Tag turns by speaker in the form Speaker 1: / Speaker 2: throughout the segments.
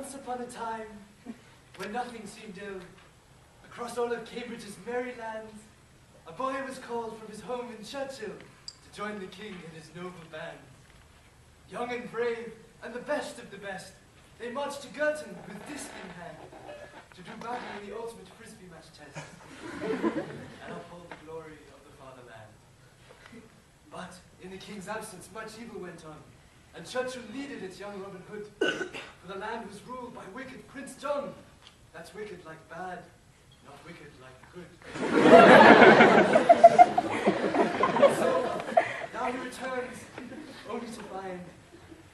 Speaker 1: Once upon a time, when nothing seemed ill, across all of Cambridge's merry lands, a boy was called from his home in Churchill to join the king and his noble band. Young and brave, and the best of the best, they marched to Girton with disc in hand to do battle in the ultimate frisbee match test and uphold the glory of the fatherland. But in the king's absence, much evil went on, and Churchill needed its young Robin Hood, for the land was ruled by wicked Prince John. That's wicked like bad, not wicked like good. So now he returns, only to find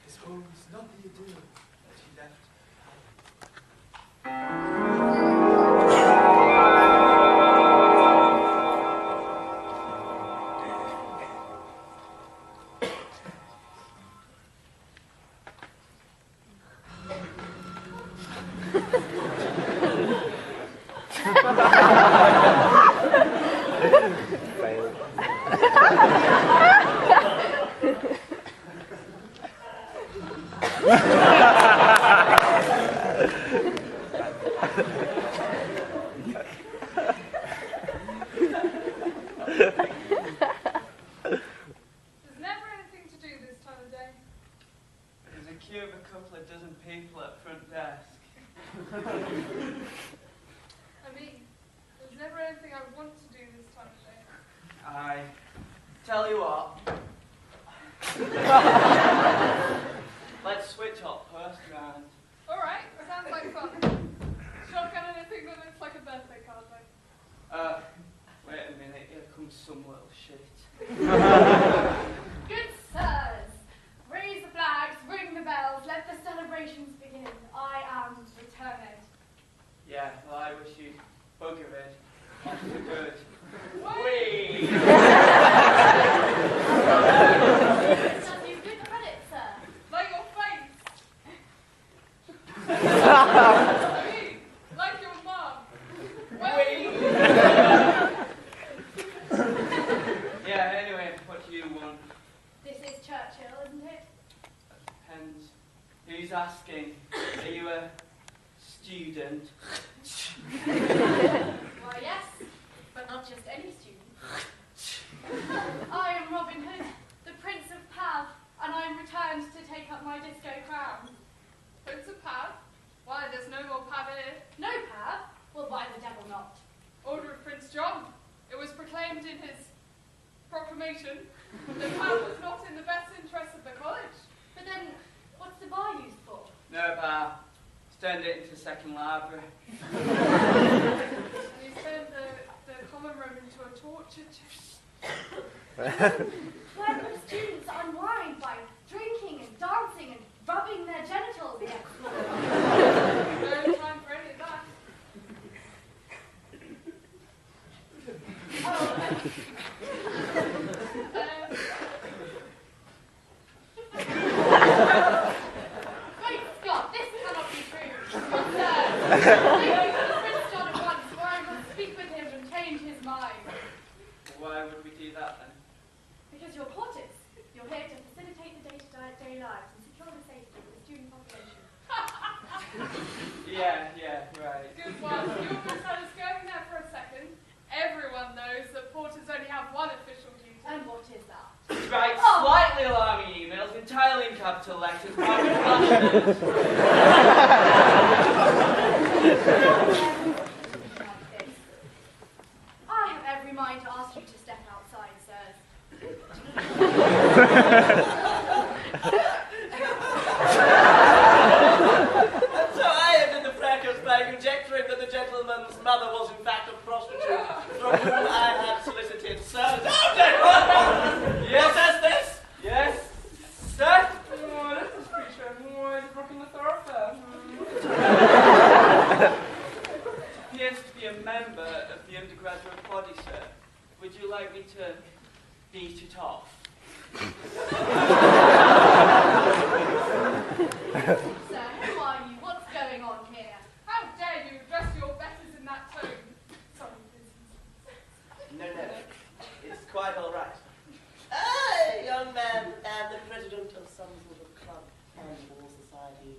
Speaker 1: his home's not the idyll that he left behind.
Speaker 2: This is Churchill, isn't it?
Speaker 3: Depends. Who's asking? Are you a student?
Speaker 2: Why, yes, but not just any student. I am Robin Hood, the Prince of Pav, and I am returned to take up my disco crown.
Speaker 4: Prince of Pav? Why, there's no more Pav here.
Speaker 2: No Pav? Well, by the devil not.
Speaker 4: Order of Prince John. It was proclaimed in his proclamation that Pav was not in the best interests of the college.
Speaker 2: But then, what's the bar used for?
Speaker 3: No, Pa. He's turned it into a second library.
Speaker 4: And he's turned the common room into a torture chamber.
Speaker 2: Where the students unwind by drinking and dancing and rubbing their genitals against the wall.
Speaker 4: No time for any of that.
Speaker 2: Great Scott, this cannot be true. Good sir, take me to the Prince John at once, or I must speak with him and change his mind.
Speaker 3: Why would we do that then?
Speaker 2: Because you're porters. You're here to facilitate the day-to-day lives and secure the safety of the student population.
Speaker 3: Yeah, right.
Speaker 4: Good one. You're just let us go in there for a second. Everyone knows that porters only have one official duty.
Speaker 2: And what is that?
Speaker 3: Right,
Speaker 2: Oh.
Speaker 3: slightly alarming emails, entirely in capital letters, private flashing.
Speaker 2: I have every mind to ask you to step outside, sirs.
Speaker 3: So I ended the fracas by conjecturing that the gentleman's mother was in fact a prostitute from whom I had solicited services. Yes, says this? Yes, sir?
Speaker 4: Oh, this is creature. Oh, he's rocking the thoroughfare.
Speaker 3: Appears to be a member of the undergraduate body, sir. Would you like me to beat it off?
Speaker 2: Sir, who are you? What's going on here?
Speaker 4: How dare you address your betters in that tone? Sorry,
Speaker 5: No, it's quite all right. A young man and the president of some sort of club, cannibal society,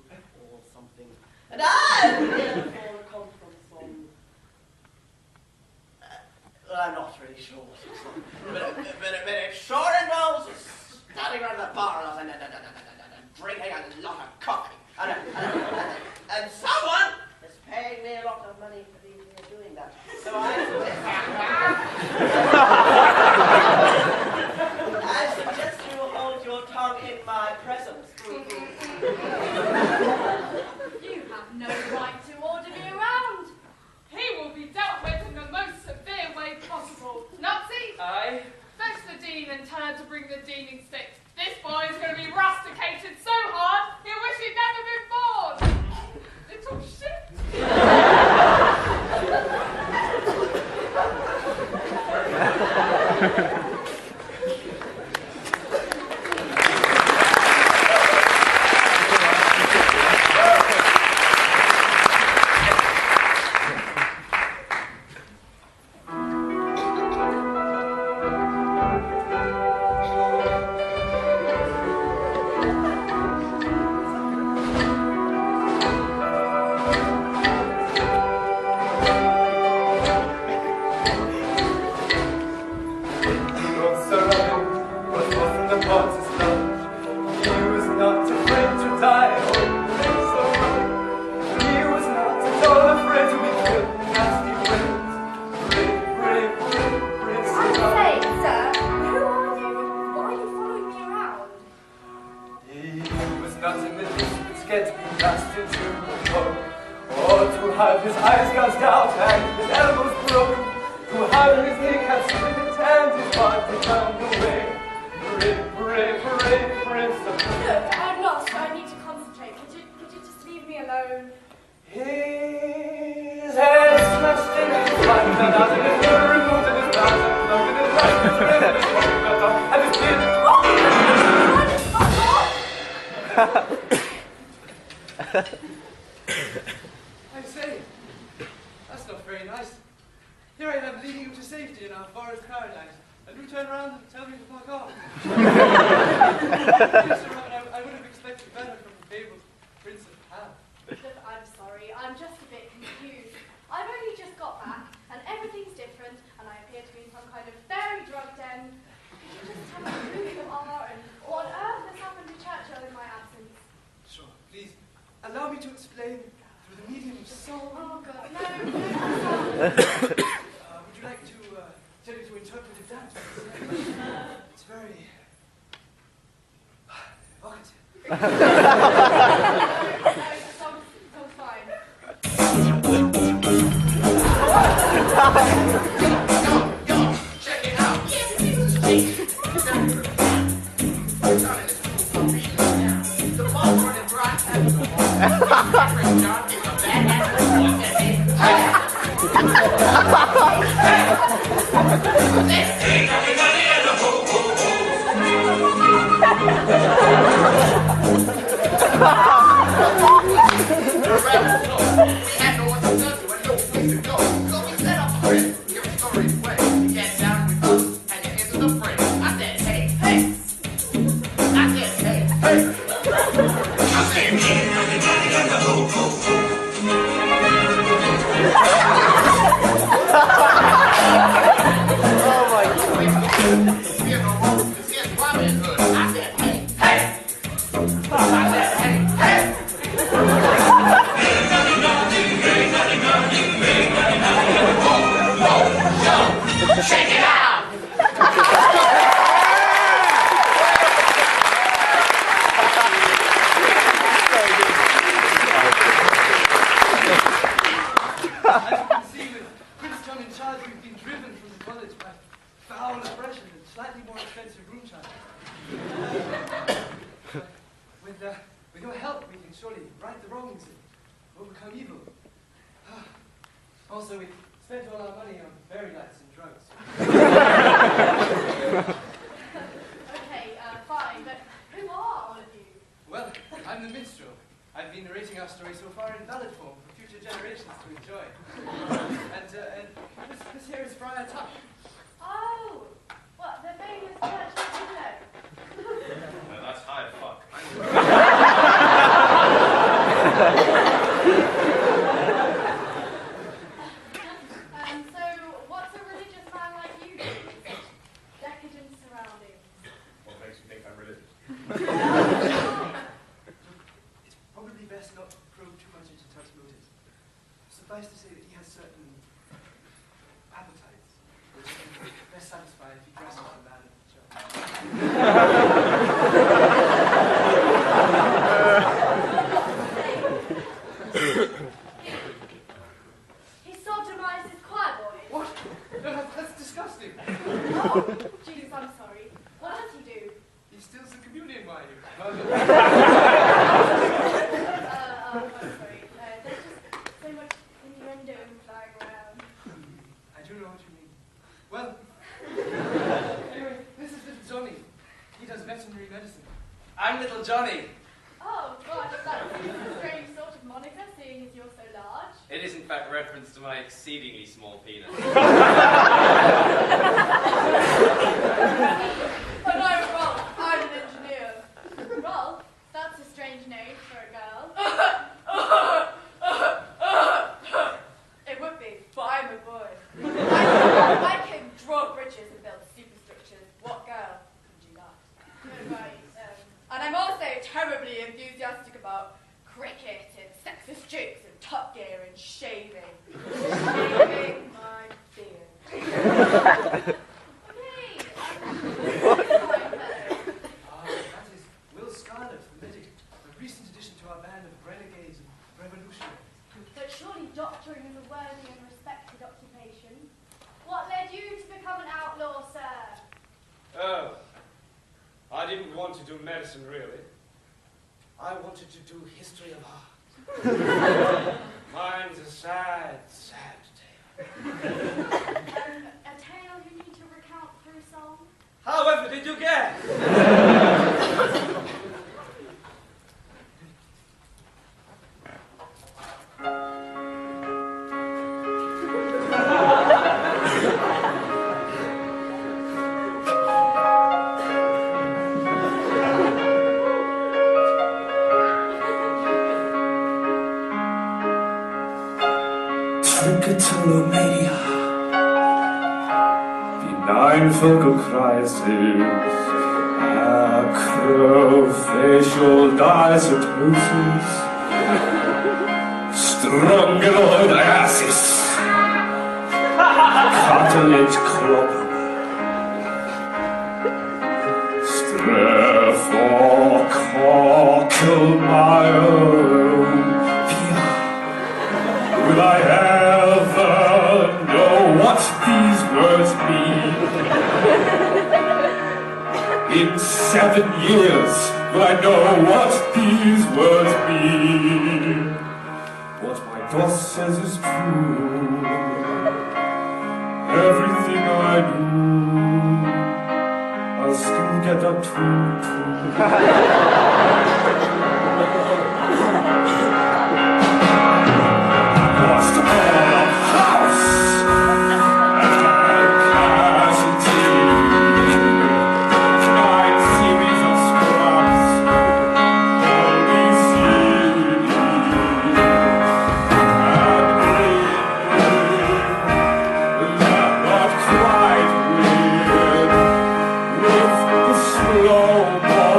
Speaker 5: or something. And I'm here for a conference on... well, I'm not really sure what it's on. But it sure involves standing around the bar and drinking a lot of coffee. And someone is paying me a lot of money for being here doing that. So I suggest you hold your tongue in my presence.
Speaker 2: You have no right to order me around.
Speaker 4: He will be dealt with in the most severe way possible. Nazi,
Speaker 3: Aye.
Speaker 4: fetch the dean and tell her to bring the deaning stick. This boy is going to be rusticated so hard, he'll wish he'd never been born. Little shit.
Speaker 1: I say, that's not very nice. Here I am leading you to safety in our forest paradise, and you turn around and tell me to fuck off. Yes, Sir Robin, I would have expected better from the fabled Prince of Ham.
Speaker 2: Look, I'm sorry, I'm just a bit confused. I've only just got back, and everything's different, and I appear to be in some kind of fairy drug den. Could you just tell me who you are, and what on earth has happened to Churchill in my absence?
Speaker 1: Sure, please, allow me to explain through the medium of song.
Speaker 2: Oh, God, no.
Speaker 1: Would you like to tell me to interpret that? It's very evocative.
Speaker 4: Sounds fine.
Speaker 6: Yo, check it out. The ball's running bright. John is a
Speaker 1: With your help, we can surely right the wrongs and overcome evil. Also, we spent all our money on fairy lights and drugs.
Speaker 2: Okay, fine, but who are all of you?
Speaker 1: Well, I'm the minstrel. I've been narrating our story so far in ballad form for future generations to enjoy. And this here is Friar Tuck.
Speaker 2: Oh, what, the famous Churchill window?
Speaker 6: That's high fuck.
Speaker 1: suffice to say that he has certain appetites, which are best satisfied if he dresses a man of the church.
Speaker 2: He sodomized his choir boy.
Speaker 1: What? No, that's disgusting.
Speaker 2: Oh, Jesus, I'm sorry. What does he do?
Speaker 1: He steals the communion wine.
Speaker 2: I'm sorry. There's just so much innuendo flying around.
Speaker 1: I do know what you mean. Well, anyway, this is little Johnny. He does veterinary medicine.
Speaker 3: I'm little Johnny.
Speaker 2: Oh, gosh, that's a strange sort of moniker, seeing as you're so large.
Speaker 3: It is in fact reference to my exceedingly small penis.
Speaker 2: Oh no, Rolf, I'm an engineer. Rolf, that's a strange name for a girl. It would be, but I'm a boy. I can draw bridges and build superstructures. What girl can do that? No, right. And I'm also terribly enthusiastic about cricket and sexist jokes and Top Gear and shaving. Shaving my beard. Hey,
Speaker 1: That is Will Scarlett, the medic, a recent addition to our band of renegades and revolutionaries.
Speaker 2: but surely doctoring is a worthy and respected occupation. What led you to become an outlaw, sir?
Speaker 7: Oh, I didn't want to do medicine, really. I wanted to do history of art. Mine's a sad, sad tale.
Speaker 2: A tale you need to recount through song?
Speaker 7: However did you get?
Speaker 8: Trichotillomania, benign focal crisis, acrofacial dysatosis, strongyloidiasis, cartilage clopper, streptococcal myopia. Will I ever know what these words mean? In 7 years, will I know what these words mean? What my boss says is true. Everything I do, I'll still get up to. Lost all house and casualty. 9 series of scrubs, only CD and green. Not quite with the slow-mo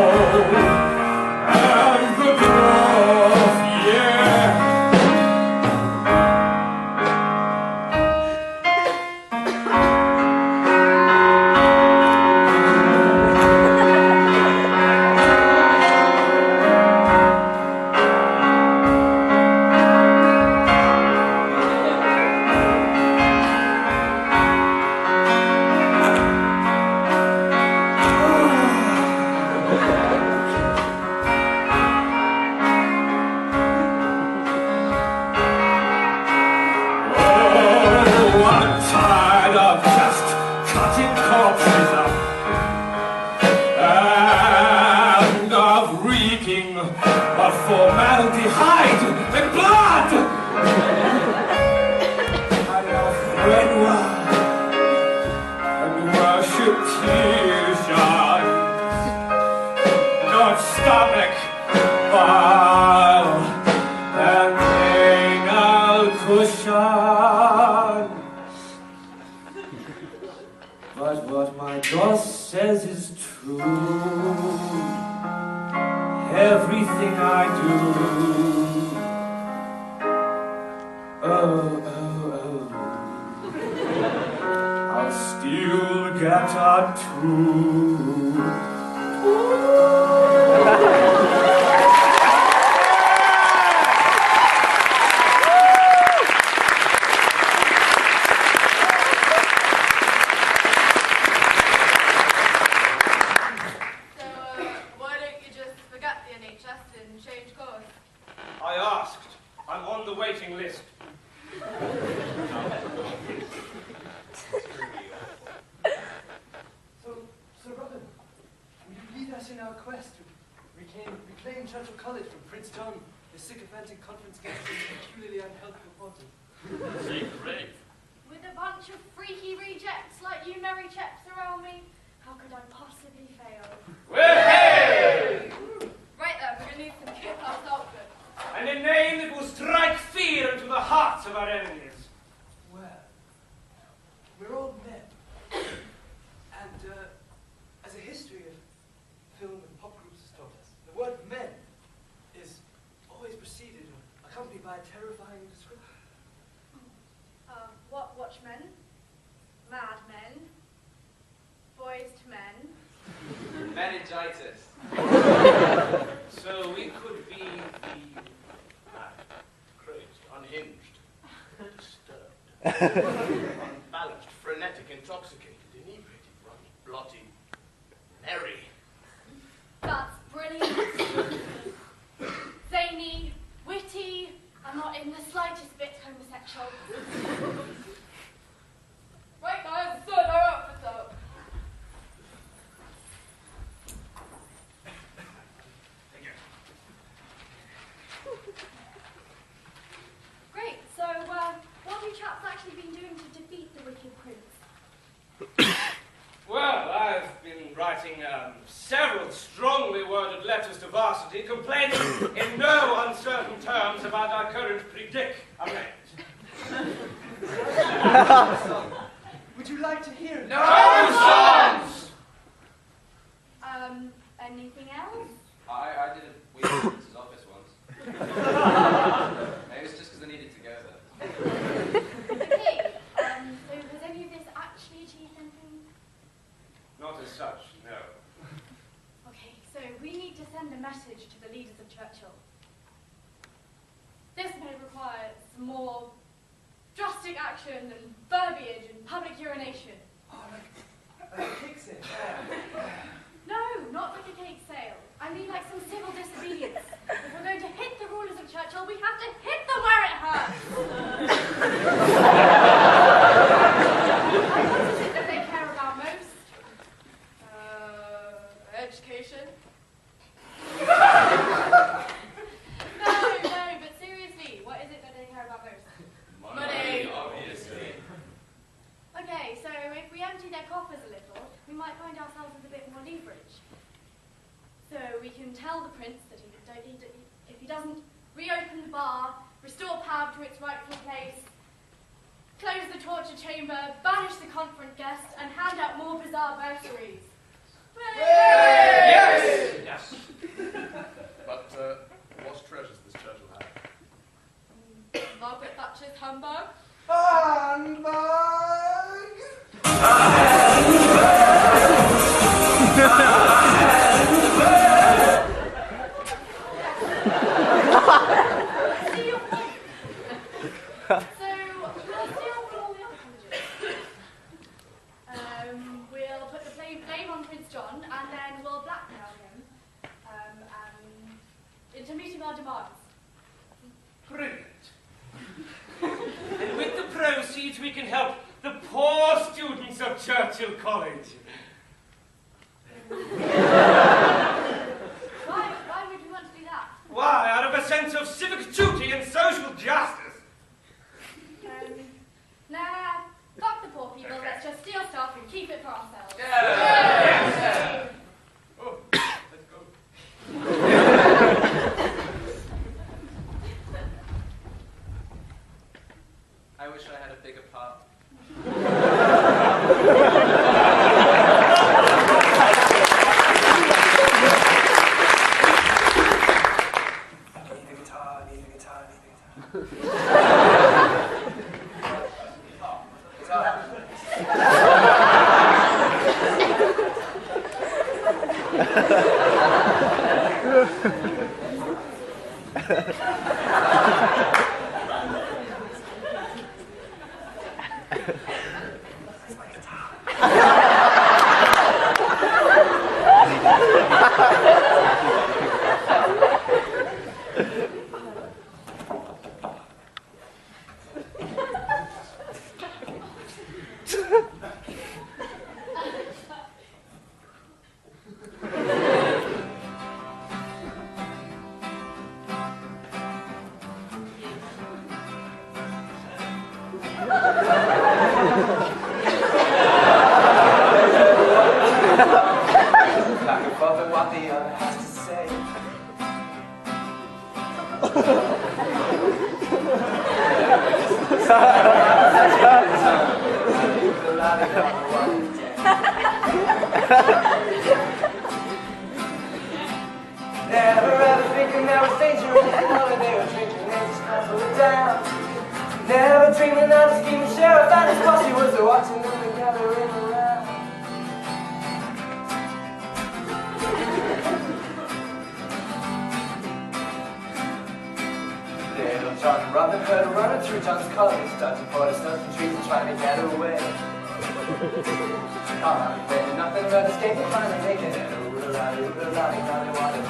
Speaker 8: and the dwarf, yeah. Formaldehyde and blood! I love red wine and worship t-shirts, not stomach, bile, and anal cushion. But what my boss says is true. Everything I do, oh.
Speaker 2: Why don't you just forget the NHS and change course?
Speaker 7: I asked. I'm on the waiting list.
Speaker 1: So Robin, will you lead us in our quest to reclaim Churchill College from Prince John, the sycophantic conference guest and peculiarly unhelpful portal?
Speaker 3: Great.
Speaker 2: With a bunch of freaky rejects like you merry chaps around me, how could I possibly fail?
Speaker 7: Hey!
Speaker 2: Right then, we're going to need some kit-ass outfit.
Speaker 7: And a name that will strike fear into the hearts of our enemies.
Speaker 1: Well, we're all men. And as a history of film and pop groups has taught us, the word men is always preceded or accompanied by a terrifying description.
Speaker 2: What watchmen? Mad men? Boys to men?
Speaker 3: Meningitis.
Speaker 7: So we could be the mad, crazed, unhinged, disturbed,
Speaker 5: Unbalanced, frenetic, intoxicated, inebriated, running, blotty, merry.
Speaker 2: That's brilliant. Zany, witty, and not in the slightest bit homosexual. Right guys, sort our outfits out. Great, so what have you chaps actually been doing to defeat the wicked prince?
Speaker 7: Well, I've been writing several strongly worded letters to Varsity complaining in no uncertain terms about our current predicament.
Speaker 1: Would you like to hear it?
Speaker 7: No songs!
Speaker 2: Anything else?
Speaker 3: I did a week in Prince's office once. Maybe it's just because I needed to go there.
Speaker 2: Okay, so has any of this actually achieved anything?
Speaker 7: Not as such, no.
Speaker 2: Okay, so we need to send a message to the leaders of Churchill. This may require some more drastic action and verbiage and public urination.
Speaker 1: Oh, like a cake sale.
Speaker 2: No, not like a cake sale. I mean like some civil disobedience. If we're going to hit the rulers of Churchill, we have to hit them where it hurts. What is it that they care about most? Education? No, but seriously, what is it that they care about most? Money.
Speaker 3: Obviously.
Speaker 2: Okay, so if we empty their coffers a little, we might find ourselves with a bit more leverage. So we can tell the prince that if he doesn't reopen the bar, restore power to its rightful place, close the torture chamber, banish the conference guest, and hand out more bizarre bursaries.
Speaker 7: Yes! Yes!
Speaker 9: But what treasures does Churchill have?
Speaker 2: Margaret Thatcher's humbug. See your point. So we'll steal from all the other colleges. We'll put the blame on Prince John, and then we'll blackmail him into meeting our demands.
Speaker 7: Brilliant. And with the proceeds we can help the poor students of Churchill College.
Speaker 2: Why would we want to do that?
Speaker 7: Why? Out of a sense of civic duty and social justice.
Speaker 2: Nah, fuck the poor people, let's just steal stuff and keep it for ourselves.
Speaker 7: Yes. Oh, let's go.
Speaker 3: I wish I had a bigger part.
Speaker 1: I need a guitar. Guitar.
Speaker 10: Never ever thinking there was danger in the water they were drinking, they just puzzled it down. Never dreaming that the scheming sheriff and his posse was watching them and gathering around. Little John and Robin Hood running through John's college, dodging for the stumps and trees and trying to get away. When nothing but escape and finally making it. Oodle-lolly, not what it is.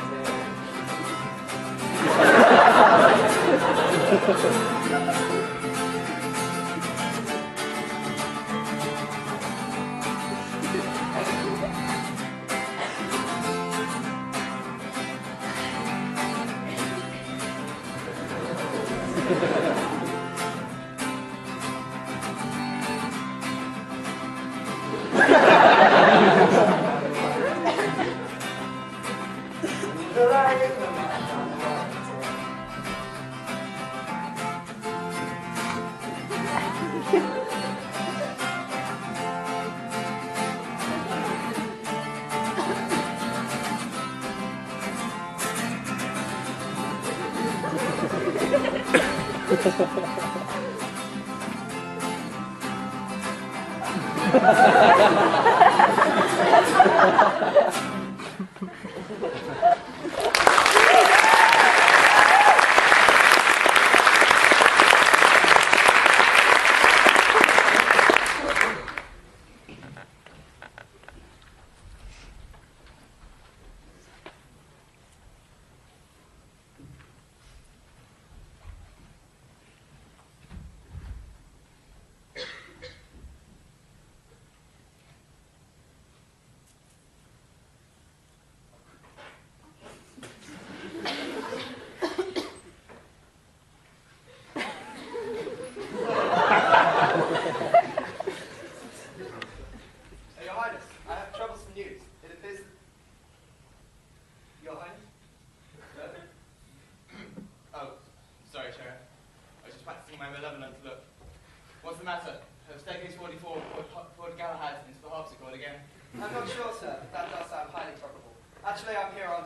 Speaker 11: I'm not sure, sir, but that does sound highly probable. Actually, I'm here on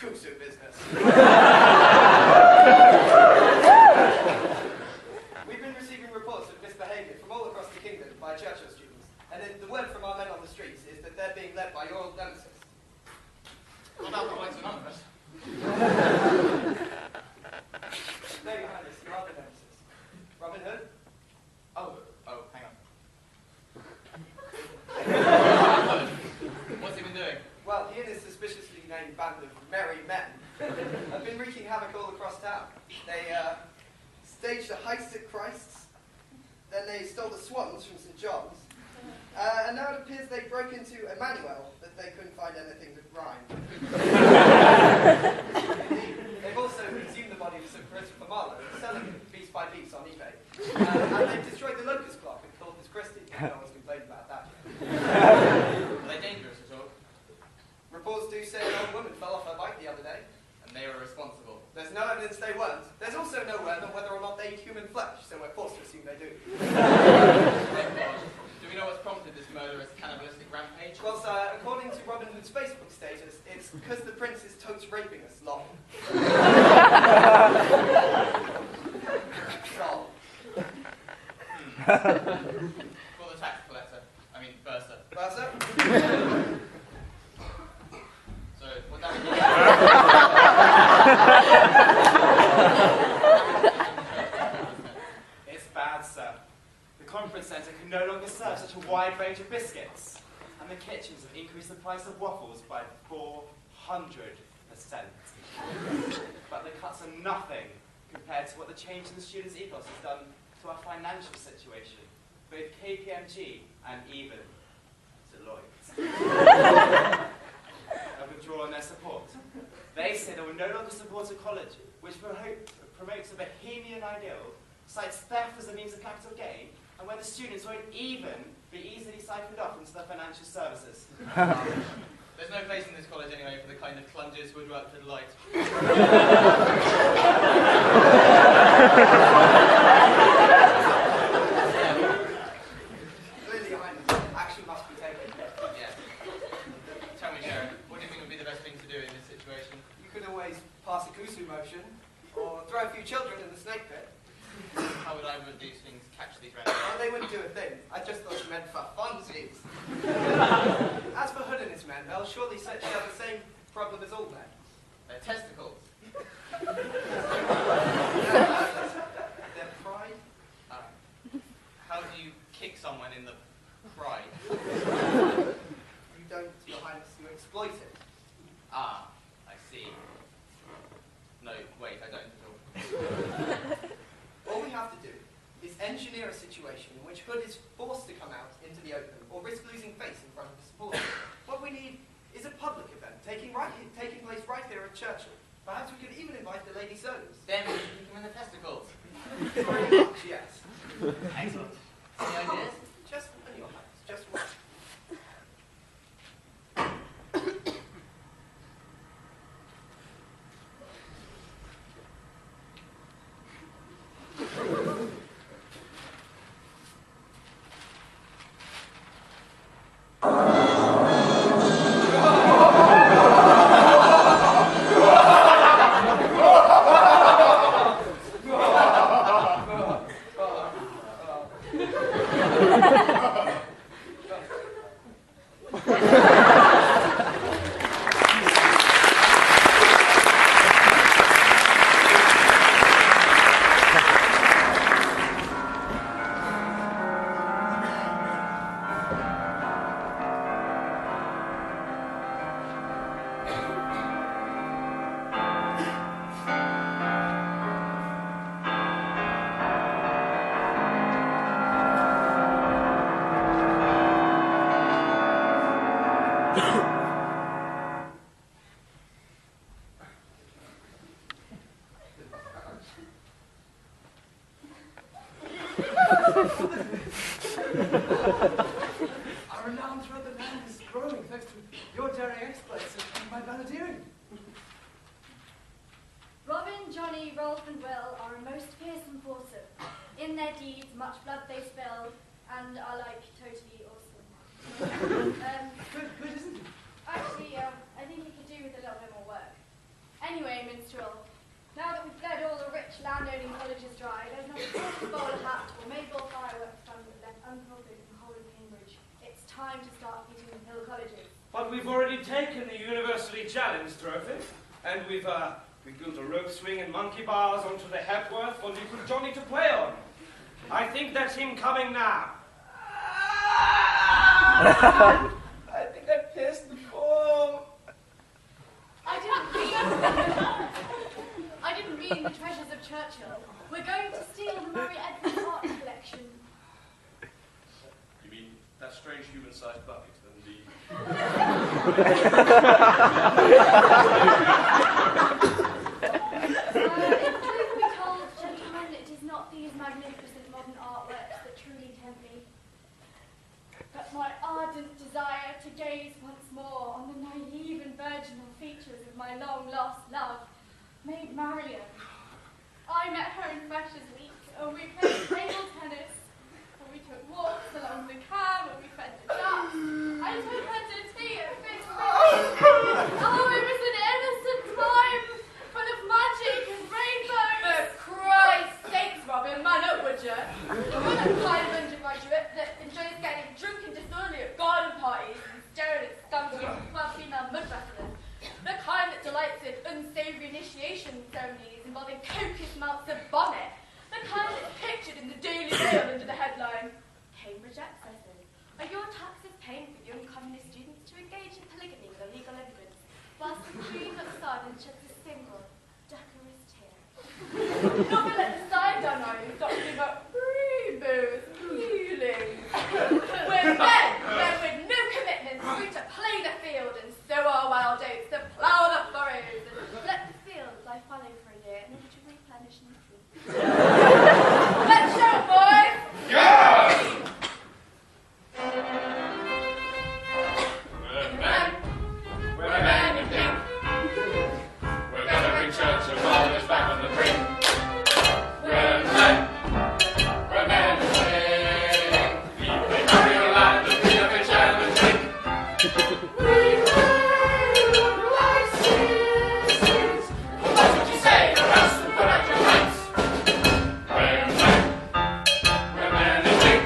Speaker 11: Kusu business. We've been receiving reports of misbehaviour from all across the kingdom by Churchill students, and the word from our men on the streets is that they're being led by your old nemesis.
Speaker 6: Well, that relates to none of us.
Speaker 11: No, Your Highness, your other nemesis. Robin Hood?
Speaker 6: Oh, hang on. What's he been doing?
Speaker 11: Well, he and his suspiciously named band of merry men have been wreaking havoc all across town. They staged a heist at Christ's, then they stole the swans from St. John's, and now it appears they broke into Emmanuel, but they couldn't find anything that rhymed. They've also consumed the body of Sir Christopher Marlowe, selling it piece by piece on eBay. And they've destroyed the locust clock in Corpus Christi. No one's complained about that.
Speaker 6: Are they dangerous at all?
Speaker 11: Reports do say an old woman fell off her bike the other day.
Speaker 6: And they were responsible?
Speaker 11: There's no evidence they weren't. There's also no word on whether or not they eat human flesh, so we're forced to assume they do.
Speaker 6: Thank God. Do we know what's prompted this murderous cannibalistic rampage?
Speaker 11: Well, sir, according to Robin Hood's Facebook status, it's because the prince is totes raping us, lol. Lol.
Speaker 6: Call the tax collector. I mean, bursar.
Speaker 11: Bursar?
Speaker 6: So, what that mean?
Speaker 12: price of waffles by 400%. But the cuts are nothing compared to what the change in the students' ethos has done to our financial situation. Both KPMG and even Deloitte have withdrawn their support. They say they will no longer support a college which promotes a bohemian ideal, cites theft as a means of capital gain, and where the students won't even be easily siphoned off into the financial services.
Speaker 6: There's no place in this college anyway for the kind of clungers who would work for Deloitte.
Speaker 11: Clearly, action must be taken.
Speaker 6: Yeah. Tell me, Sharon, what do you think would be the best thing to do in this situation?
Speaker 11: You could always pass a kusu motion, or throw a few children in the snake pit.
Speaker 6: How would either of these things catch these rats?
Speaker 11: Oh, they wouldn't do a thing. I just thought you meant for funsies. As for Hood and his men, they'll surely share the same problem as all men.
Speaker 6: Their testicles.
Speaker 11: Their pride.
Speaker 6: How do you kick someone in the pride?
Speaker 11: You don't, Your Highness, you exploit it.
Speaker 6: Ah, I see. No, wait, I don't at all.
Speaker 11: All we have to do is engineer a situation in which Hood is forced to come out into the open or risk losing face in front of his supporters. What we need is a public event taking place right here at Churchill. Perhaps we could even invite the Lady Sows.
Speaker 6: Then we can kick them in the testicles.
Speaker 11: Very much, yes.
Speaker 6: Excellent. Any ideas?
Speaker 11: Just one, Your Highness, just one.
Speaker 1: Our renown throughout the land is growing thanks to your daring exploits and my balladeering.
Speaker 2: Robin, Johnny, Rolf, and Will are a most fearsome foursome. In their deeds, much blood they spill, and are like totally awesome.
Speaker 1: Good, isn't it?
Speaker 2: Actually, I think he could do with a little bit more work. Anyway, minstrel, now that we've bled all the rich landowning colleges dry, there's not a single bowl of hat or Maypole fireworks fund left unfulfilled in the whole of Cambridge. It's time to start feeding the hill colleges.
Speaker 7: But we've already taken the Universally Challenged trophy, and we've built a rope swing and monkey bars onto the Hepworth for little Johnny to play on. I think that's him coming now.
Speaker 5: I think I pierced the form.
Speaker 2: I didn't mean the treasures of Churchill. We're going to steal the Murray Edwards art collection.
Speaker 9: You mean that strange human-sized bucket and the...
Speaker 2: If truth be told, gentlemen, it is not these magnificent modern artworks that truly tempt me, but my ardent desire to gaze once more on the naive and virginal features of my long-lost love, Maid Marian. I met her in Freshers' Week, and we played table tennis, and we took walks along the Cam, and we fed the ducks. I took her to tea at Fitz's. Oh, it was an innocent time, full of magic and rainbows. For Christ's sakes, Robin, man up, would you? I'm not the kind of undergraduate that enjoys getting drunk and disorderly at garden parties and staring at stunty female mud wrestlers. The kind that delights in unsavoury initiation ceremonies involving copious amounts of bonnet. The kind that's pictured in the Daily Mail under the headline, Cambridge Excesses. Are your taxes paying for young communist students to engage in cream of sun and sheds a single decorous tear. Not to let the side done are you, talking about rainbows, healing. We're men with no commitments, free to play the field and sow our wild oats, to plough the furrows, and let the fields lie fallow for a year in order to replenish nutrients. Let's show, boys!
Speaker 8: Yes!
Speaker 2: We're men in pink.
Speaker 8: We're gonna bring Churchill always back on the brink.
Speaker 2: We're
Speaker 8: We're men in pink. Leave the carry land and be of each and drink. That's what you say, or else we'll put out your lights. We're men in pink.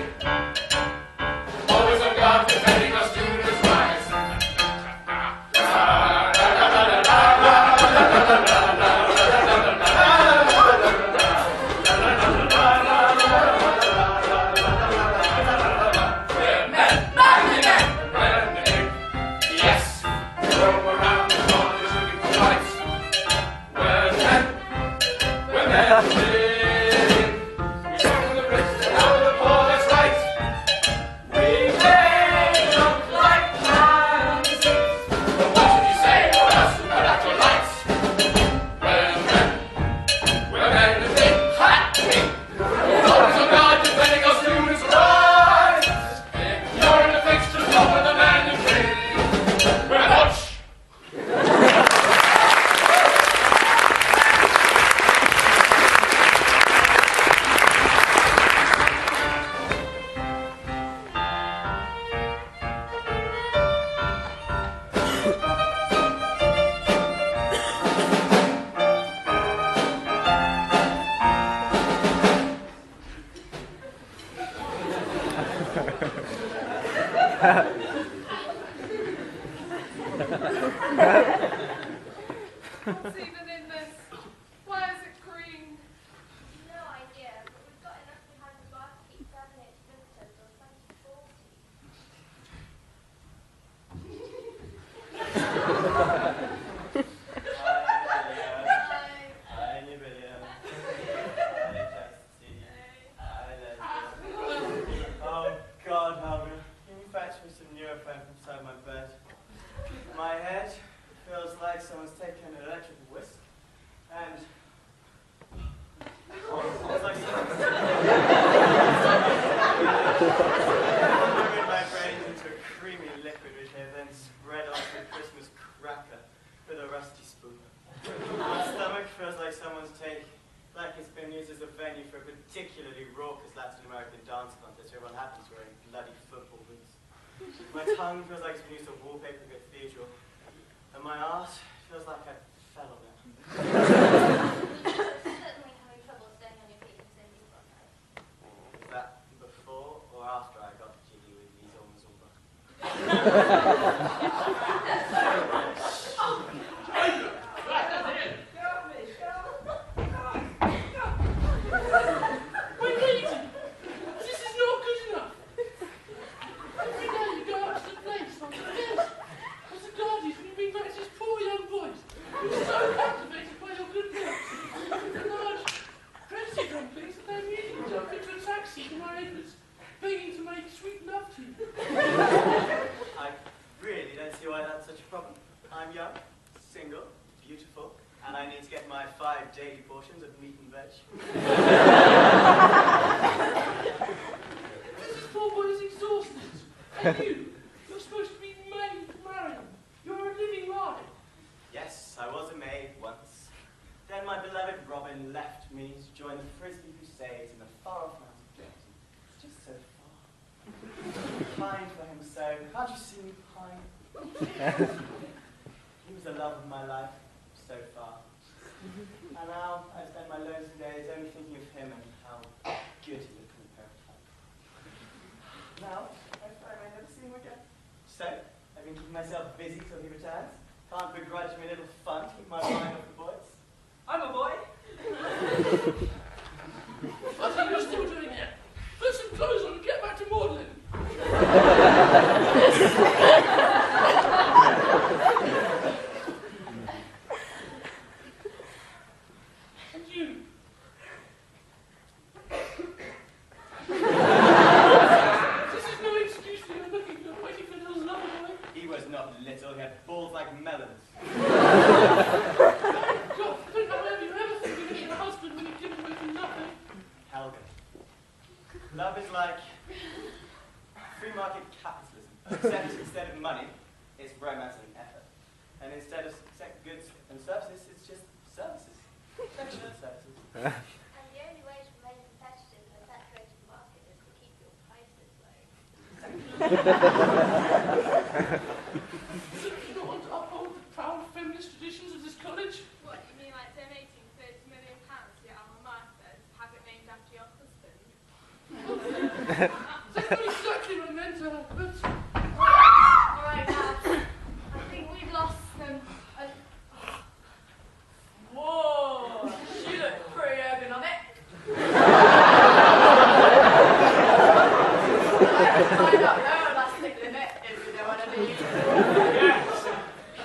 Speaker 8: Always on guard, defending our students' rights. We're men, men in pink. Yes, we roam around the corners looking for lights. We're men in pink. We sing from the bridge to how the poor, that's right. We may look like clowns, but what should you say, or else we'll put out your lights? We're men in pink. Hot pink. Always on guard, defending our students' rights. If you're in a fix, just go with the man in pink. We're much.
Speaker 4: What's even in this? Why is it green?
Speaker 2: no idea, but we've got enough behind the bar to keep serving it to visitors till 2040.
Speaker 12: Hi, New William. Hi, Chastity. Hi, Leslie. Oh, God, Margaret. Can you fetch me some Nurofen from inside my bed? My head feels like someone's taken an electrical whisk, and it's like someone's pouring my brains into a creamy liquid which they then spread onto a Christmas cracker with a rusty spoon. My stomach feels like like it's been used as a venue for a particularly raucous Latin American dance contest where everyone happens wearing bloody football boots. My tongue feels like it's been used to wallpaper a cathedral. And my arse feels like I fell on it.
Speaker 2: Certainly having trouble staying on your feet and singing one night.
Speaker 12: Is that before or after I got jiggy with these almost all
Speaker 13: Wait, lady! This is not good enough! Every day you go out to the place like this. As a guardian, you bring back these poor young boys who are so captivated by your good looks. A large fancy dumplings that they immediately jump into a taxi to my neighbours, begging to make sweet love to you.
Speaker 12: I really don't see why that's such a problem. I'm young, single, beautiful, and I need to get my 5 daily portions of meat and veg.
Speaker 13: This poor boy is exhausted. And you're supposed to be made to marry him. You're a living lie.
Speaker 12: Yes, I was a maid once. Then my beloved Robin left me to join the Frisbee Crusades in the far-off mountain Jersey. It's just so far. Pine for him so. Can't you see me pine? He was the love of my life, so far. And now I spend my lonesome days only thinking of him and how good he looked in a pair of tights. Now, I find I never see him again. So, I've been keeping myself busy till he returns. Can't begrudge me a little fun to keep my mind off the boys. I'm a boy.
Speaker 13: What are you still doing here? Put some clothes on and get back to Magdalen.
Speaker 12: Love is like free market capitalism. Except instead of money, it's romance and effort. And instead of goods and services, it's just services. Affectionate services.
Speaker 14: And the only way to remain competitive in a saturated market is to keep your prices low.
Speaker 13: You don't want to uphold the proud feminist traditions of this college?
Speaker 4: What, you mean like donating £30 million to your alma mater and have it named after your husband?
Speaker 13: That's not exactly what I meant, but...
Speaker 2: Alright, I think we've lost them.
Speaker 4: Whoa, she looks pretty ergonomic. I don't know, elastic limit, if you know what I mean.
Speaker 7: Yes,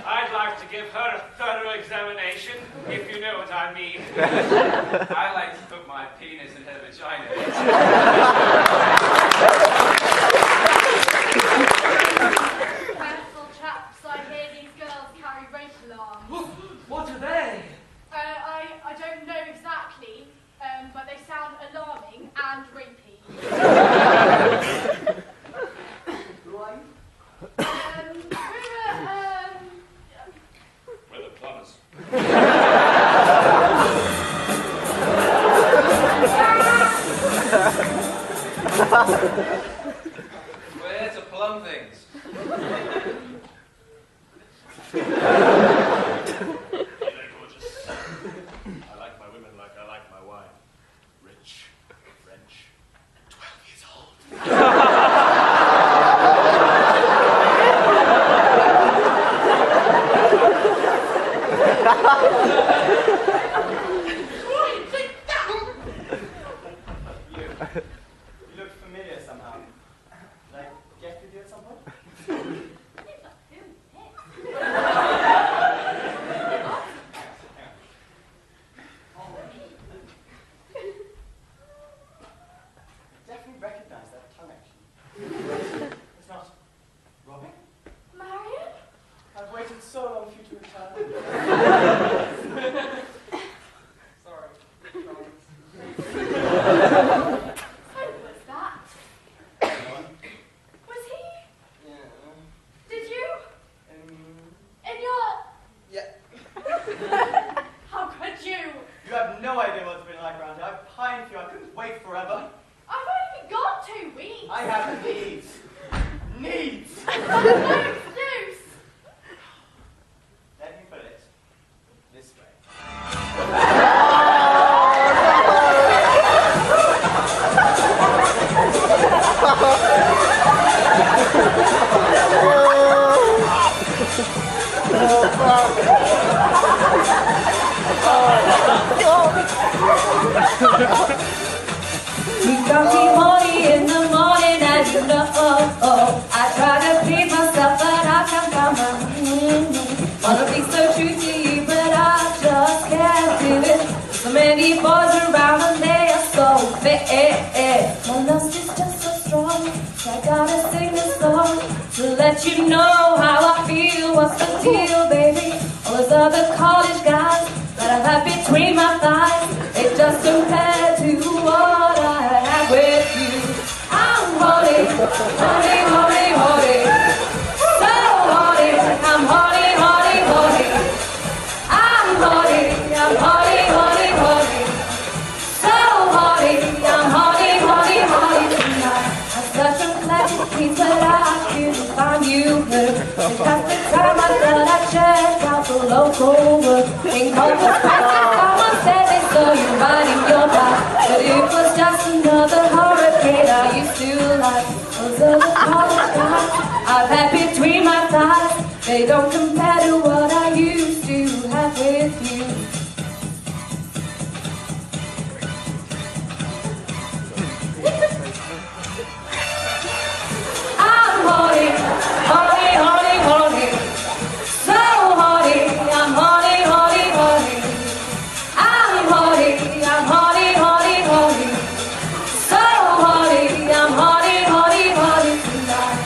Speaker 7: I'd like to give her a thorough examination, if you know what I mean.
Speaker 6: I like to put my penis in her vagina.
Speaker 2: Careful, chaps, I hear these girls carry rape alarms.
Speaker 1: What are they?
Speaker 2: I don't know exactly, but they sound alarming and rapey.
Speaker 12: Who are you?
Speaker 8: We're the plumbers.
Speaker 6: We're here to plumb things.
Speaker 8: They're gorgeous. I like my women like I like my wine. Rich, French, 12 years old.
Speaker 12: You look familiar somehow. Did I get with you at some point? I definitely recognize that tongue action. It's not Robin?
Speaker 2: Marion?
Speaker 12: I've waited so long for you to return. Sorry.
Speaker 2: Who was that? Was he?
Speaker 12: Yeah.
Speaker 2: Did you? In your...
Speaker 11: Yeah.
Speaker 2: How could you?
Speaker 12: You have no idea what it's been like around here. I've pined for you. I couldn't wait forever.
Speaker 2: I've only been gone 2 weeks.
Speaker 12: I have needs. Needs!
Speaker 2: No excuse.
Speaker 12: Let me put it this way.
Speaker 15: You got me horny in the morning, as you know. I try to please myself, but I can't find my wanna be so true to you, but I just can't do it. So many boys around and they are so fake. My lust is just so strong, so I gotta sing this song to let you know how I feel. What's the deal, baby? All those other college guys that I have between my thighs, they just compare to what I have with you. I'm horny, horny, horny, horny. So horny, I'm horny, horny, horny. I'm horny, I'm horny, horny, horny. So horny, I'm horny, horny, horny tonight. I'm such a classic piece, but I couldn't find you here. It's past the time I thought I checked out the local book. In Compass Press, someone said they saw you riding your bike, but it was just another hurricane I used to like. Those other college guys I've had between my thighs, they don't compare to what I used to have with you. I'm horny, horny, horny, horny. So horny, I'm horny, horny, horny. I'm horny, I'm horny, horny, horny. So horny, I'm horny, horny, horny tonight.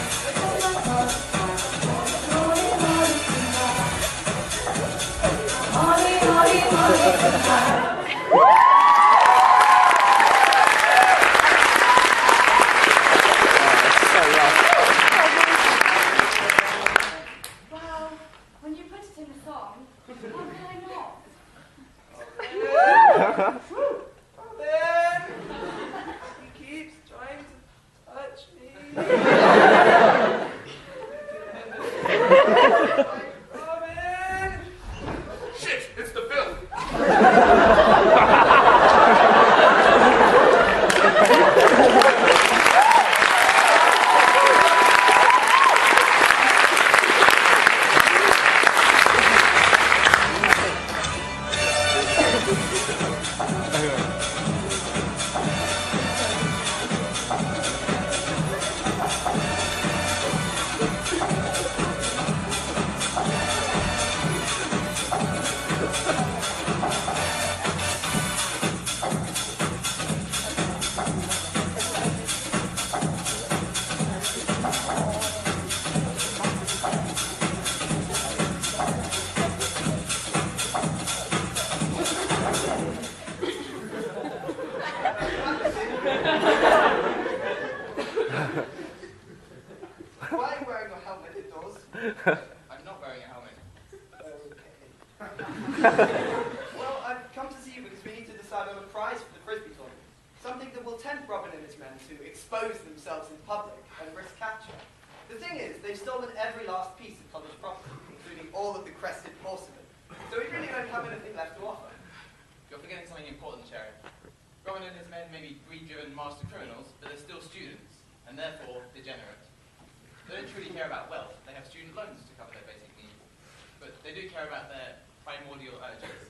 Speaker 11: Well, I've come to see you because we need to decide on a prize for the Frisbee tournament. Something that will tempt Robin and his men to expose themselves in public and risk capture. The thing is, they've stolen every last piece of college property, including all of the crested porcelain. So we really don't have anything left to offer.
Speaker 6: You're forgetting something important, Sheriff. Robin and his men may be greed-driven master criminals, but they're still students, and therefore degenerate. They don't truly care about wealth. They have student loans to cover their basic needs. But they do care about their primordial urges.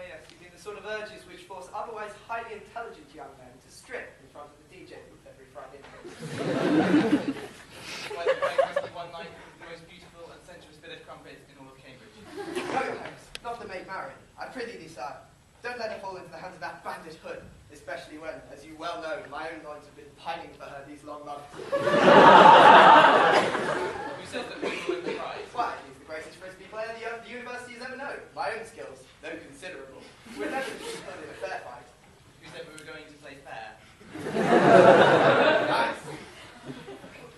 Speaker 11: Yes, you mean the sort of urges which force otherwise highly intelligent young men to strip in front of the DJ booth every Friday night.
Speaker 6: Why they play whiskey one night with the most beautiful and sensuous bit of crumpet in all of Cambridge.
Speaker 11: No, thanks. Not the maid Marian. I prithee thee, sire. Don't let her fall into the hands of that bandit Hood, especially when, as you well know, my own loins have been pining for her these long months.
Speaker 6: Who says that we will win the prize?
Speaker 11: Why, he's the greatest Frisbee player the university has ever known. My own skills, though considerable, would never defeat Hood in a fair fight.
Speaker 6: Who said we were going to play fair?
Speaker 11: Nice.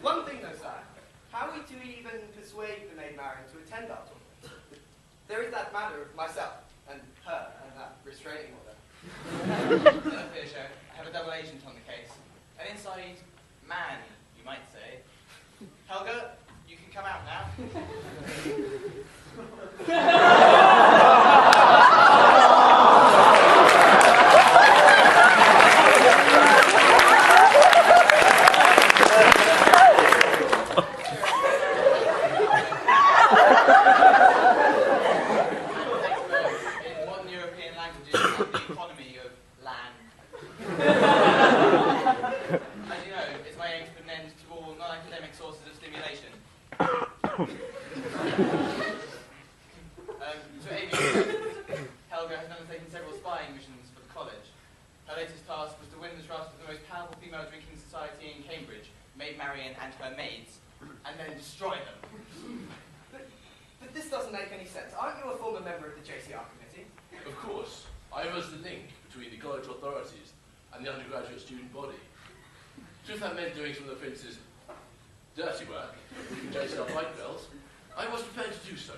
Speaker 11: One thing though, sire. How are we to even persuade the maid Marian to attend our tournament? There is that matter of myself and her and that restraining order.
Speaker 6: Don't fear, Sheriff. I have a double agent on the case. An inside man, you might say. Helga, you can come out now. Helga has undertaken several spying missions for the college. Her latest task was to win the trust of the most powerful female drinking society in Cambridge, Maid Marian and her maids, and then destroy them.
Speaker 11: But this doesn't make any sense. Aren't you a former member of the JCR committee?
Speaker 8: Of course. I was the link between the college authorities and the undergraduate student body. Just that meant doing some of the prince's dirty work, JCR white bells. I was prepared to do so.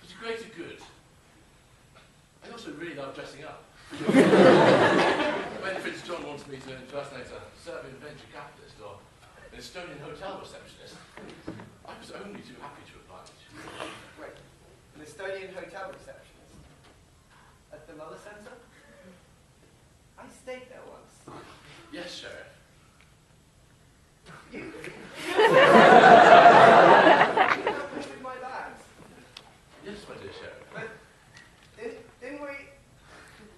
Speaker 8: For the greater good. I also really love dressing up. When Prince John wanted me to impersonate a Serbian venture capitalist or an Estonian hotel receptionist, I was only too happy to oblige.
Speaker 11: Wait, an Estonian hotel receptionist? At the Muller Centre? I stayed there once.
Speaker 8: Yes, Sheriff.
Speaker 11: You? With my bags?
Speaker 8: Yes, my dear Sheriff.
Speaker 11: But didn't we?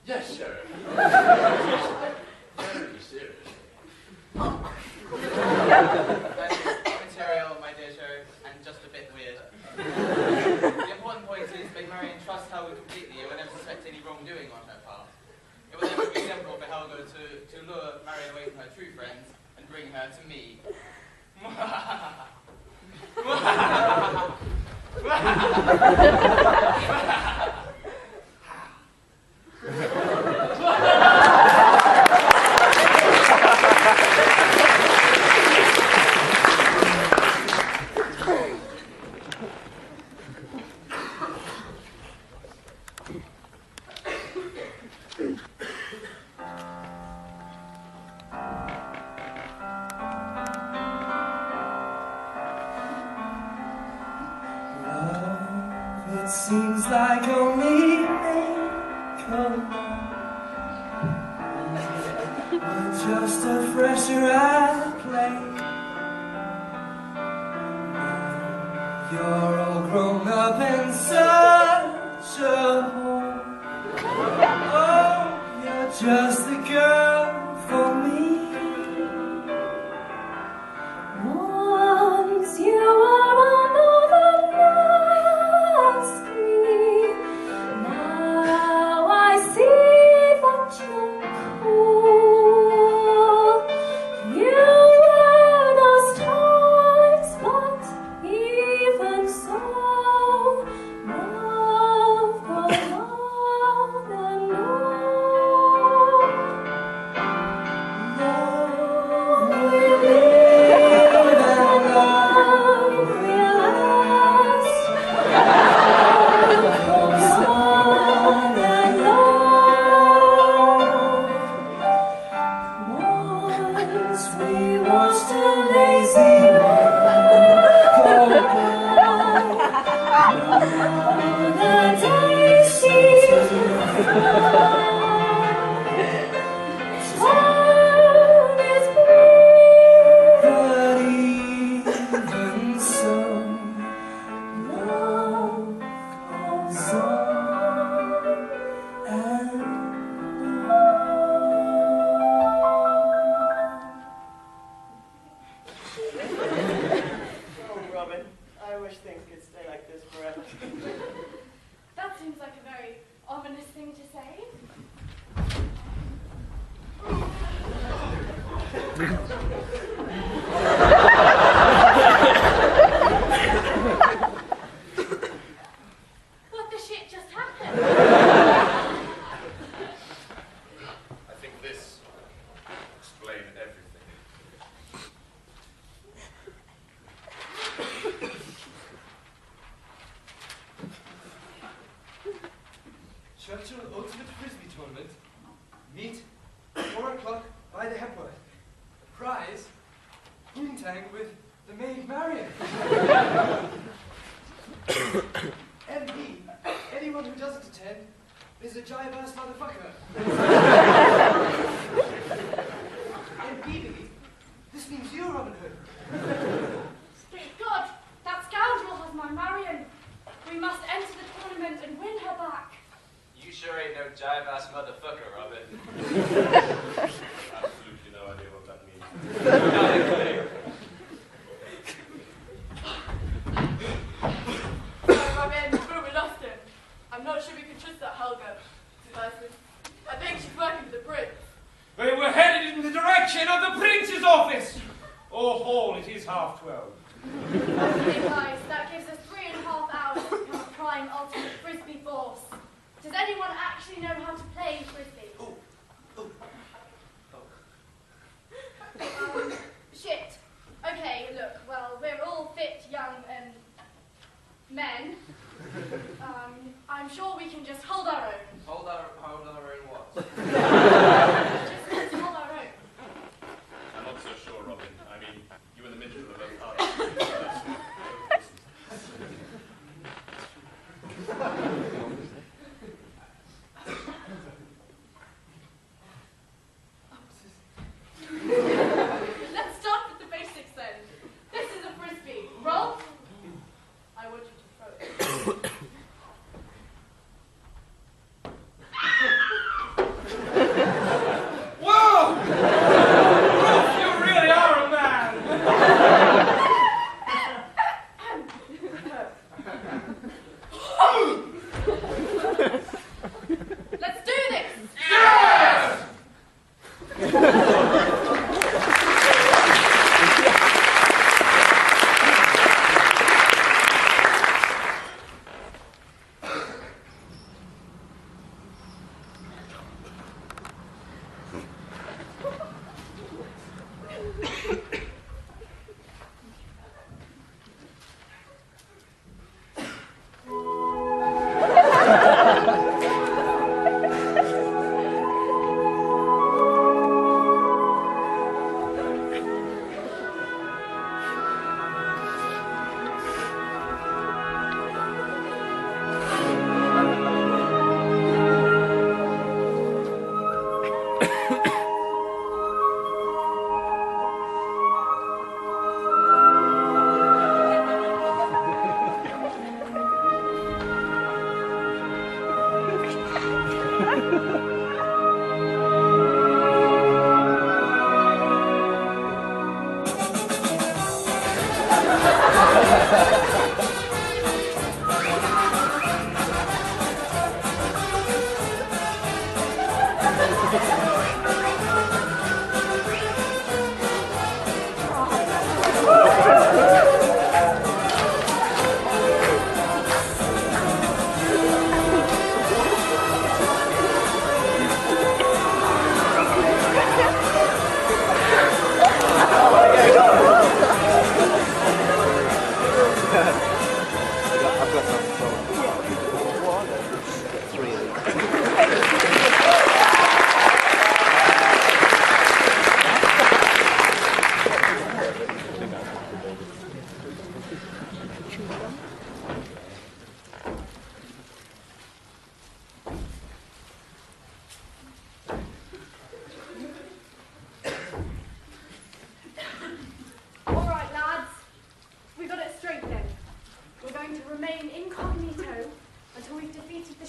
Speaker 8: Yes, Sheriff. Very serious.
Speaker 6: That is material, my dear Sheriff, and just a bit weird. The important point is Maid Marian trusts Helga completely and will never suspect any wrongdoing on her part. It will never be simple for Helga to lure Marian away from her true friends and bring her to me.
Speaker 10: It seems like only but just a fresher I play. You're all grown up in such a hole. Oh, you're just the girl for me.
Speaker 15: Once you were another last me. Now I see that you're cool. You were those times, but even so, love goes on and on.
Speaker 2: What the shit just happened?
Speaker 9: I think this will explain everything.
Speaker 1: Churchill Ultimate Frisbee Tournament. Meet 4 o'clock by the Hepworth. Prize, Poontang with the maid Marion. MB, anyone who doesn't attend is a jive-ass motherfucker. And BB, this means you, Robin Hood.
Speaker 2: Good God, that scoundrel has my Marion. We must enter the tournament and win her back.
Speaker 12: You sure ain't no jive-ass motherfucker, Robin.
Speaker 9: Absolutely no idea what that means.
Speaker 4: Robin, we lost him. I'm not sure we can trust that Helga. I think she's working for the prince.
Speaker 7: We were headed in the direction of the prince's office. Or hall, it is 12:30.
Speaker 2: Okay, guys, that gives us 3.5 hours to become a prime ultimate frisbee force. Does anyone actually know how to play frisbee? Shit. Okay, look, well, we're all fit, young, and men. I'm sure we can just hold our own.
Speaker 6: Hold our own what?
Speaker 2: Just hold our own.
Speaker 9: I'm not so sure, Robin. I mean, you and the midget are both hard.
Speaker 4: Let's start with the basics then. This is a frisbee. Roll. I want you to throw it.
Speaker 7: Whoa! Rolf, you really are a man!
Speaker 4: Let's do this.
Speaker 7: Yes!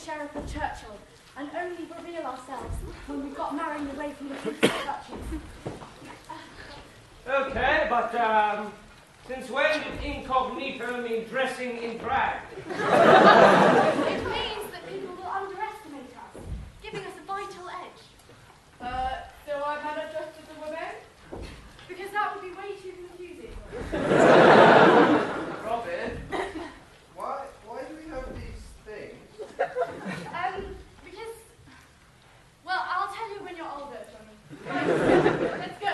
Speaker 2: Sheriff of Churchill and only reveal ourselves when we've got Marion away from the Prince's clutches.
Speaker 7: Okay, but since when did incognito mean dressing in drag?
Speaker 2: It means that people will underestimate us, giving us a vital edge.
Speaker 4: So I've had a dress as a woman?
Speaker 2: Let's go.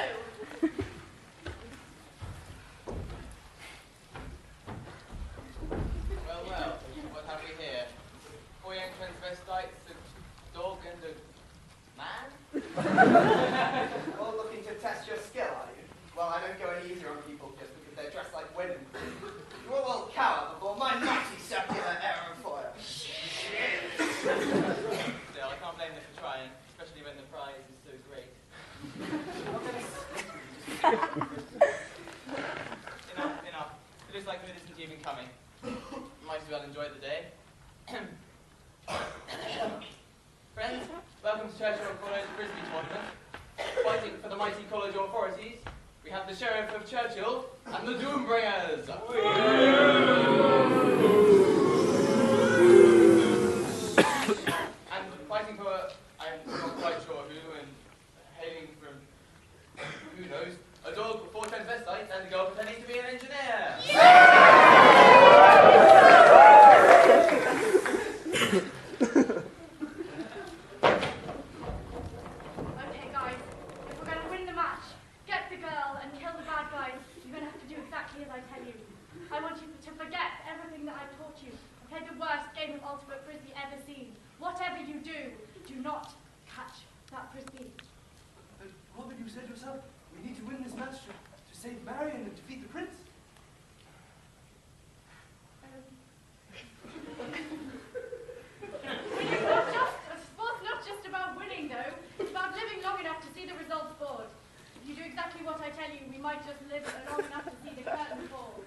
Speaker 6: Well, what have we here? 4 young transvestites, a dog and a man?
Speaker 11: All looking to test your skill, are you? Well, I don't go any easier on people just because they're dressed like women. You all will cower before my mighty circular aerofoil.
Speaker 6: Still, I can't blame them for trying, especially when the prize is so great. Enough. It looks like it isn't even coming. Might as well enjoy the day. Friends, welcome to Churchill College Frisbee Tournament. Fighting for the mighty college authorities, we have the Sheriff of Churchill and the Doombringers. And fighting for, I'm not quite sure who, and hailing from, who knows, a dog with 4 transvestites and a girl pretending to be an engineer.
Speaker 2: Okay, guys, if we're going to win the match, get the girl and kill the bad guys, you're going to have to do exactly as I tell you. I want you to forget everything that I've taught you and play the worst game of ultimate frisbee ever seen. Whatever you do not catch that frisbee.
Speaker 1: Robin, you said yourself, we need to win this match to save Marion and defeat the prince.
Speaker 2: Sport's not just about winning, though. It's about living long enough to see the results board. If you do exactly what I tell you, we might just live long enough to see the curtain fall.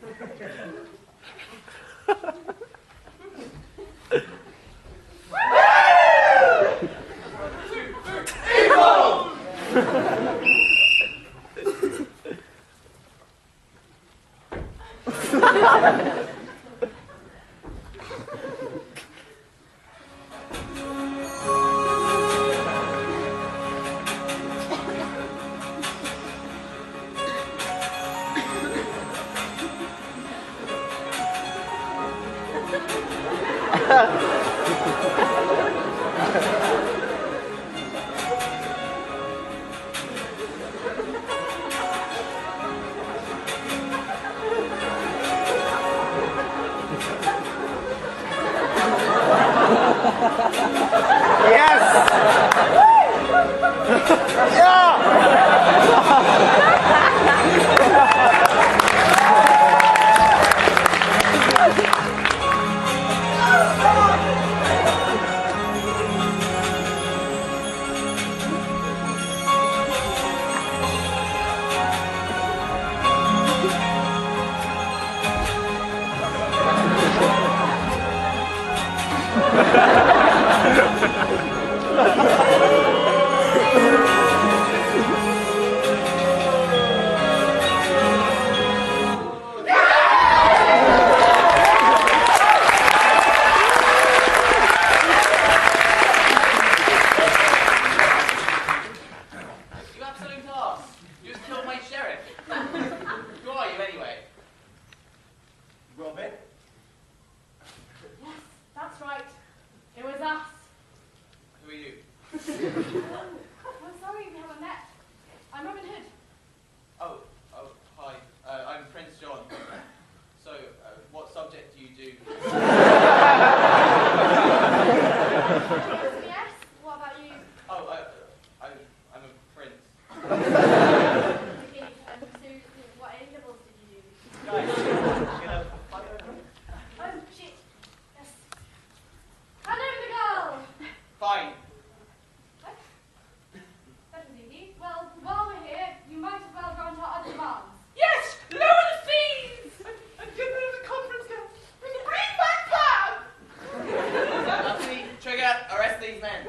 Speaker 6: Arrest these men.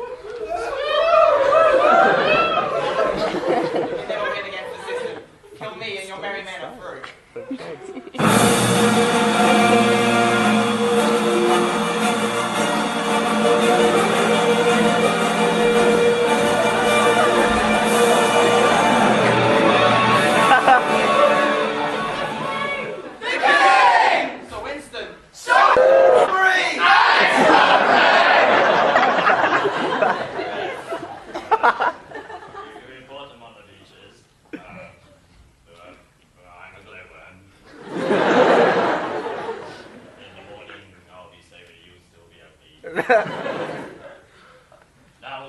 Speaker 9: Now,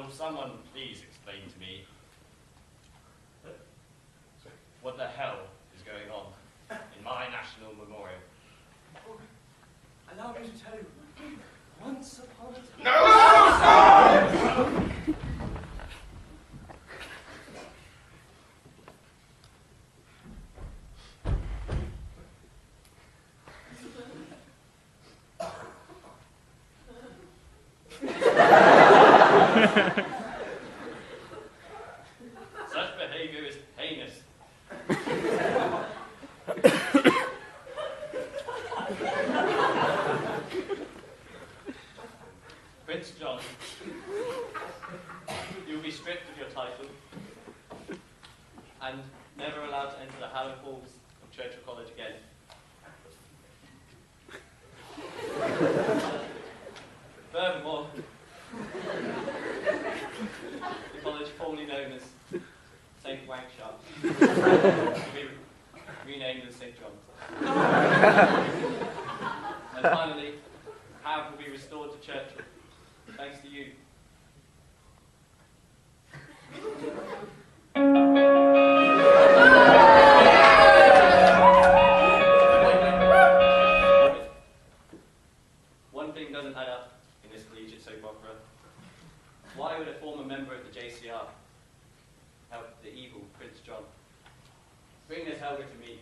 Speaker 9: will someone please explain to me what the hell is going on in my national memorial?
Speaker 1: Allow me to tell you, once upon a time...
Speaker 8: No!
Speaker 9: Such behavior is heinous. Prince John, you will be stripped of your title and never allowed to enter the hallowed halls of Churchill College again. Furthermore, the college formerly known as St. Wankshot will be renamed as St. John's. And finally, Hav will be restored to Churchill, thanks to you. One thing doesn't add up in this collegiate soap opera. Why would a former member of the JCR help the evil Prince John? Bring this helmet to me.